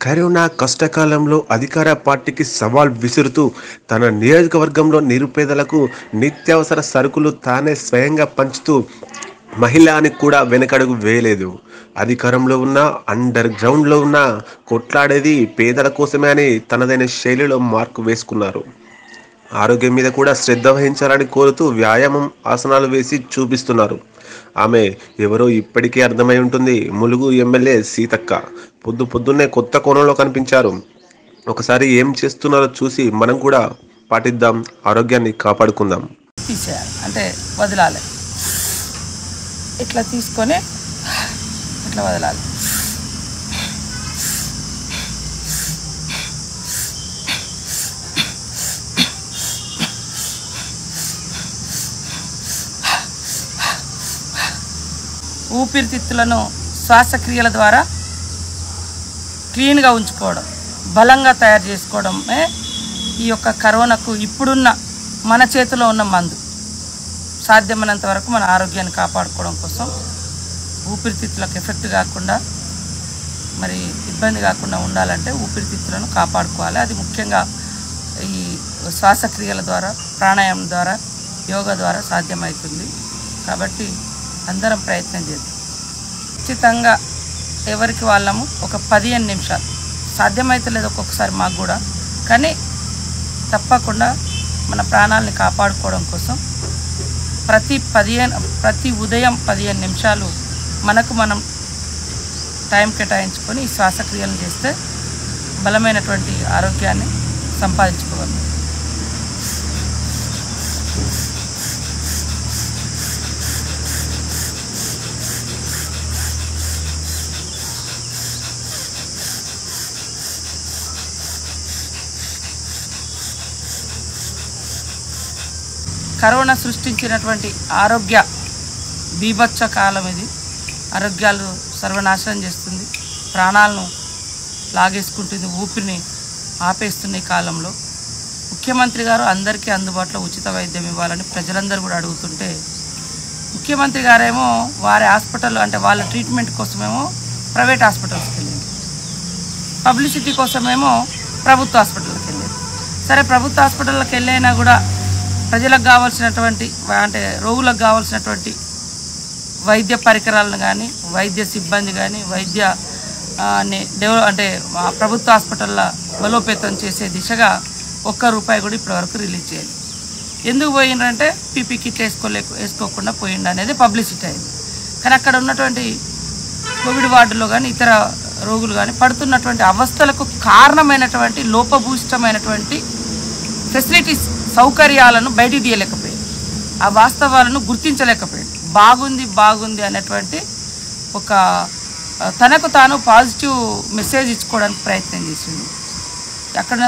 Corona కష్టకాలంలో అధికార పార్టీకి సవాల్ విసురుతూ తన నియోజకవర్గంలో నిరుపేదలకు నిత్యావసర సరుకులు తానే స్వయంగా పంచుతూ మహిళ అని కూడా వెనకడుగు వేయలేదు. అధికారంలో ఉన్న అండర్ గ్రౌండ్లో ఉన్న కొట్లాడేది పేదల కోసమే అని తనదైన శైలిలో మార్కు వేసుకున్నారు. ఆరోగ్యం మీద కూడా శ్రద్ధ వహించాలని కోరుతూ వ్యాయామం ఆసనాలు వేసి చూపిస్తున్నారు. ఆమె ఎవరో ఇప్పటికే అర్థమై ఉంటుంది. ములుగు ఎమ్మెల్యే సీతక్క పొద్దు పొద్దున్నే కొత్త కోణంలో కనిపించారు. ఒకసారి ఏం చేస్తున్నారో చూసి మనం కూడా పాటిద్దాం, ఆరోగ్యాన్ని కాపాడుకుందాం. తీసేయాలి అంటే వదలాలి, ఇట్లా తీసుకొని ఇట్లా వదలాలి. ఊపిరితిత్తులను శ్వాసక్రియల ద్వారా క్లీన్గా ఉంచుకోవడం, బలంగా తయారు చేసుకోవడమే ఈ యొక్క కరోనాకు ఇప్పుడున్న మన చేతిలో ఉన్న మందు. సాధ్యమైనంత వరకు మన ఆరోగ్యాన్ని కాపాడుకోవడం కోసం ఊపిరితిత్తులకు ఎఫెక్ట్ కాకుండా, మరి ఇబ్బంది కాకుండా ఉండాలంటే ఊపిరితిత్తులను కాపాడుకోవాలి. అది ముఖ్యంగా ఈ శ్వాసక్రియల ద్వారా, ప్రాణాయామం ద్వారా, యోగా ద్వారా సాధ్యమవుతుంది. కాబట్టి అందరం ప్రయత్నం చేద్దాం. ఖచ్చితంగా ఎవరికి వాళ్ళము ఒక 15 నిమిషాలు సాధ్యమైతే లేదు ఒక్కొక్కసారి మాకు కూడా, కానీ తప్పకుండా మన ప్రాణాలని కాపాడుకోవడం కోసం ప్రతి ఉదయం 15 నిమిషాలు మనకు మనం టైం కేటాయించుకొని ఈ శ్వాసక్రియలను చేస్తే బలమైనటువంటి ఆరోగ్యాన్ని సంపాదించుకోగలం. కరోనా సృష్టించినటువంటి ఆరోగ్య బీభత్స కాలం ఇది. ఆరోగ్యాలు సర్వనాశనం చేస్తుంది, ప్రాణాలను లాగేసుకుంటుంది, ఊపిరిని ఆపేస్తున్న ఈ కాలంలో ముఖ్యమంత్రి గారు అందరికీ అందుబాటులో ఉచిత వైద్యం ఇవ్వాలని ప్రజలందరూ కూడా అడుగుతుంటే, ముఖ్యమంత్రి గారేమో వారి హాస్పిటల్ అంటే వాళ్ళ ట్రీట్మెంట్ కోసమేమో ప్రైవేట్ హాస్పిటల్స్కి వెళ్ళింది, పబ్లిసిటీ కోసమేమో ప్రభుత్వ హాస్పిటల్కి వెళ్ళేది. సరే, ప్రభుత్వ హాస్పిటల్కి వెళ్ళైనా కూడా ప్రజలకు కావాల్సినటువంటి అంటే రోగులకు కావాల్సినటువంటి వైద్య పరికరాలను కానీ, వైద్య సిబ్బంది కానీ, వైద్య అంటే ప్రభుత్వ హాస్పిటల్లో బలోపేతం చేసే దిశగా ₹1 కూడా ఇప్పటివరకు రిలీజ్ చేయాలి. ఎందుకు పోయిండ్రంటే పీపీ కిట్ వేసుకోకుండా పోయిండు అనేది పబ్లిసిటీ అయింది. కానీ అక్కడ ఉన్నటువంటి కోవిడ్ వార్డులో కానీ ఇతర రోగులు కానీ పడుతున్నటువంటి అవస్థలకు కారణమైనటువంటి లోపభూయిష్టమైనటువంటి ఫెసిలిటీస్, సౌకర్యాలను బయటికి తీయలేకపోయింది, ఆ వాస్తవాలను గుర్తించలేకపోయింది. బాగుంది అనేటువంటి ఒక తనకు తాను పాజిటివ్ మెసేజ్ ఇచ్చుకోవడానికి ప్రయత్నం చేసింది. అక్కడ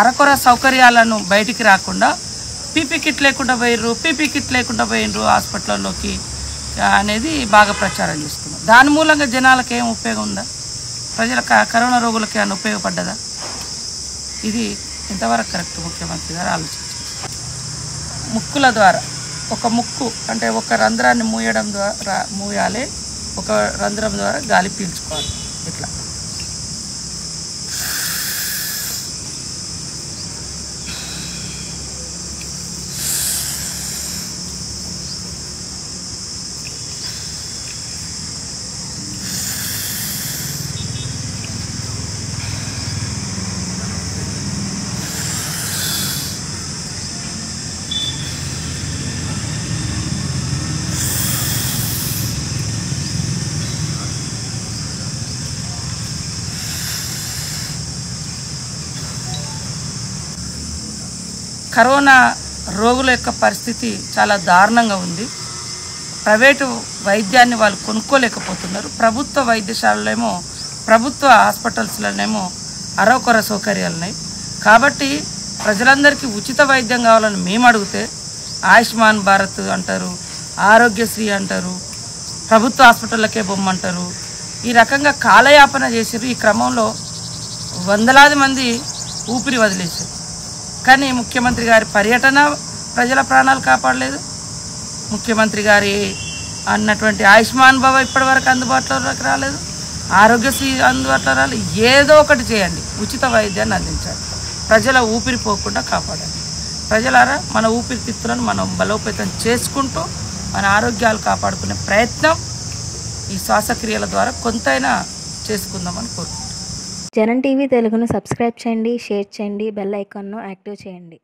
అరకొర సౌకర్యాలను బయటికి రాకుండా పీపీ కిట్ లేకుండా పోయినరు హాస్పిటల్లోకి అనేది బాగా ప్రచారం చేస్తున్నారు. దాని మూలంగా జనాలకు ఏం ఉపయోగం ఉందా? ప్రజల కరోనా రోగులకి ఏమైనా ఉపయోగపడ్డదా? ఇది ఇంతవరకు కరెక్ట్ ముఖ్యమంత్రి గారు ఆలోచించారు. ముక్కుల ద్వారా ఒక ముక్కు అంటే ఒక రంధ్రాన్ని మూయాలి, ఒక రంధ్రం ద్వారా గాలి పీల్చుకోవాలి. ఇట్లా కరోనా రోగుల యొక్క పరిస్థితి చాలా దారుణంగా ఉంది. ప్రైవేటు వైద్యాన్ని వాళ్ళు కొనుక్కోలేకపోతున్నారు. ప్రభుత్వ వైద్యశాలలేమో, ప్రభుత్వ హాస్పిటల్స్లోనేమో అరకొర సౌకర్యాలు ఉన్నాయి. కాబట్టి ప్రజలందరికీ ఉచిత వైద్యం కావాలని మేము అడిగితే ఆయుష్మాన్ భారత్ అంటారు, ఆరోగ్యశ్రీ అంటారు, ప్రభుత్వ హాస్పిటళ్ళకే బొమ్మంటారు. ఈ రకంగా కాలయాపన చేసారు. ఈ క్రమంలో వందలాది మంది ఊపిరి వదిలేశారు. కానీ ముఖ్యమంత్రి గారి పర్యటన ప్రజల ప్రాణాలు కాపాడలేదు. ముఖ్యమంత్రి గారి అన్నటువంటి ఆయుష్మాన్ భవ ఇప్పటివరకు అందుబాటులోకి రాలేదు. ఆరోగ్యశ్రీ అందుబాటులో ఏదో ఒకటి చేయండి, ఉచిత వైద్యాన్ని అందించండి, ప్రజల ఊపిరి పోకుండా కాపాడండి. ప్రజలారా, మన ఊపిరితిత్తులను మనం బలోపేతం చేసుకుంటూ మన ఆరోగ్యాలు కాపాడుకునే ప్రయత్నం ఈ శ్వాసక్రియల ద్వారా కొంతైనా చేసుకుందామని కోరుకుంటున్నాను. జనం టీవీ తెలుగును సబ్స్క్రైబ్ చేయండి, షేర్ చేయండి, బెల్ ఐకాన్ను యాక్టివ్ చేయండి.